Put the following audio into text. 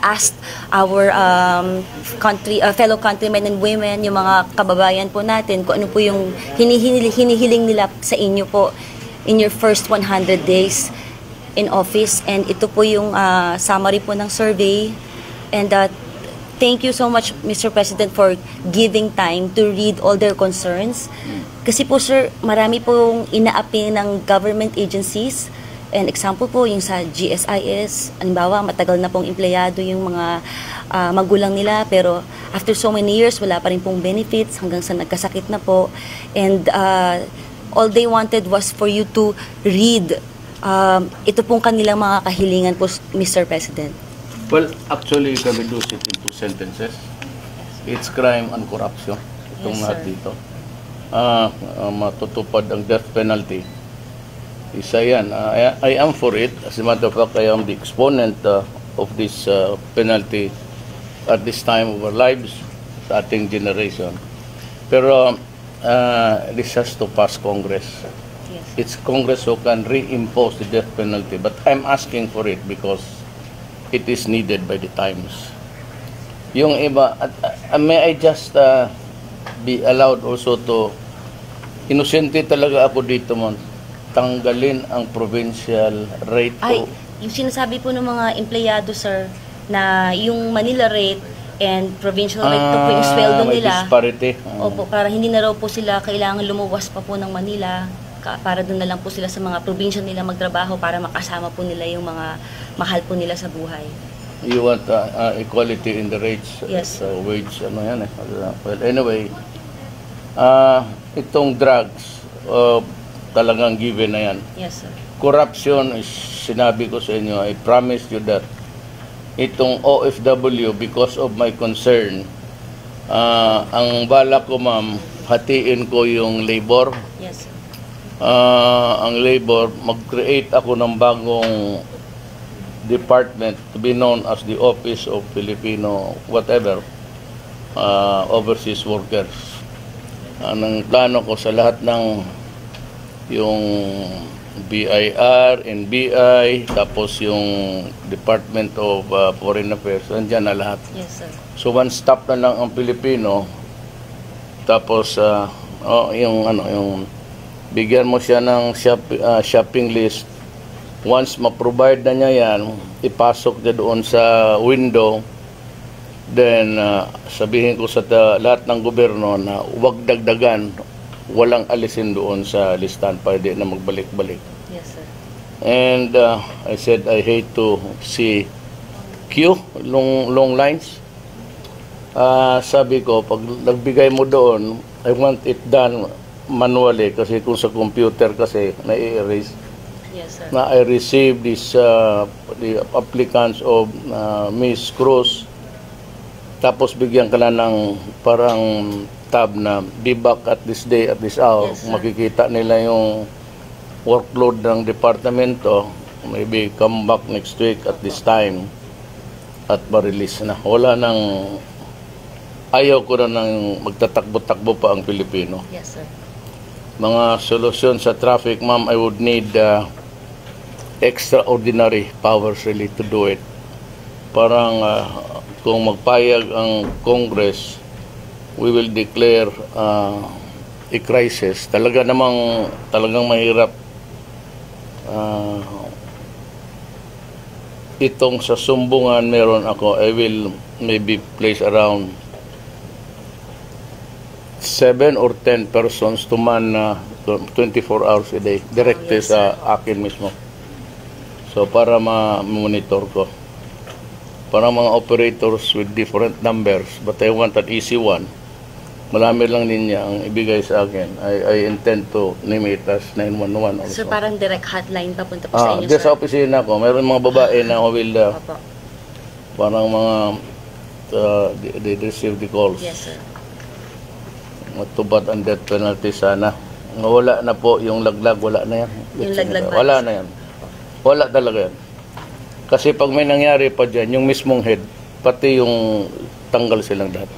asked our fellow countrymen and women, yung mga kababayan po natin, kung ano po yung hinihiling nila sa inyo po in your first 100 days in office. And ito po yung summary po ng survey. And thank you so much, Mr. President, for giving time to read all their concerns. Kasi po, sir, marami pong ina-apping ng government agencies. And example po, yung sa GSIS, halimbawa, matagal na pong empleyado yung mga magulang nila, pero after so many years, wala pa rin pong benefits hanggang sa nagkasakit na po. And all they wanted was for you to read ito pong kanilang mga kahilingan po, Mr. President. Well, actually, you can reduce it into sentences. It's crime and corruption. Itong lahat dito. Matutupad ang death penalty. Isa yan. I am for it. As a matter of fact, I am the exponent of this penalty at this time of our lives, sa ating generation. Pero this has to pass Congress. Yes. It's Congress who can reimpose the death penalty. But I'm asking for it because it is needed by the times. Yung iba, may I just be allowed also to, inosente talaga ako dito, mon, tanggalin ang provincial rate Ay, yung sinasabi po ng mga empleyado, sir, na yung Manila rate and provincial rate to po yung sweldo may nila. disparity. Opo, para hindi na raw po sila kailangan lumuwas pa po ng Manila, para doon na lang po sila sa mga probinsya nila magtrabaho para makasama po nila yung mga mahal po nila sa buhay. You want equality in the rates, Yes. wage, ano yan eh. Well, anyway, itong drugs, talagang given na yan. Yes, sir. Corruption, sinabi ko sa inyo, I promise you that itong OFW, because of my concern, ang balak ko, ma'am, hatiin ko yung labor. Yes, sir. Ang labor, mag-create ako ng bagong department to be known as the Office of Filipino whatever, overseas workers. Ang plano ko sa lahat ng yung BIR, NBI, tapos yung Department of Foreign Affairs, andyan na lahat. Yes, sir. So one stop na lang ang Pilipino, tapos yung bigyan mo siya ng shopping list. Once ma-provide na niya yan, ipasok niya doon sa window, then sabihin ko sa lahat ng gobyerno na huwag dagdagan, walang alisin doon sa listahan, pwede na magbalik-balik. Yes, sir. And I said I hate to see queue, long lines. Sabi ko, pag nagbigay mo doon, I want it done manually kasi kung sa computer kasi na-erase. Yes, sir. Na I received this the applicants of Miss Cruz, tapos bigyan ka na ng parang tab na be back at this day at this hour. Yes, makikita nila yung workload ng departamento, maybe come back next week at this time at ma-release na. Wala nang, ayaw ko na nang magtatakbo-takbo pa ang Pilipino. Yes, sir. Mga solusyon sa traffic, ma'am, I would need extraordinary powers really to do it. Parang kung magpayag ang Congress, we will declare a crisis. Talagang mahirap. Itong sa Sumbungan meron ako, I will maybe place around 7 or 10 persons to man 24 hours a day, direkte sa akin mismo. So para ma-monitor ko. Parang mga operators with different numbers, but I want an easy one. Marami lang niya ang ibigay sa akin. I intend to name it as 911 also. Sir, parang direct hotline papunta po sa inyo, sir. sir. Sa opisina ko, meron mga babae na will parang mga they receive the calls. Yes, sir. Matubad ang death penalty sana. Wala na po yung laglag, wala na yan. Yung laglag ba? Wala na yan. Wala talaga yan. Kasi pag may nangyari pa dyan, yung mismong head, pati yung tanggal silang lahat.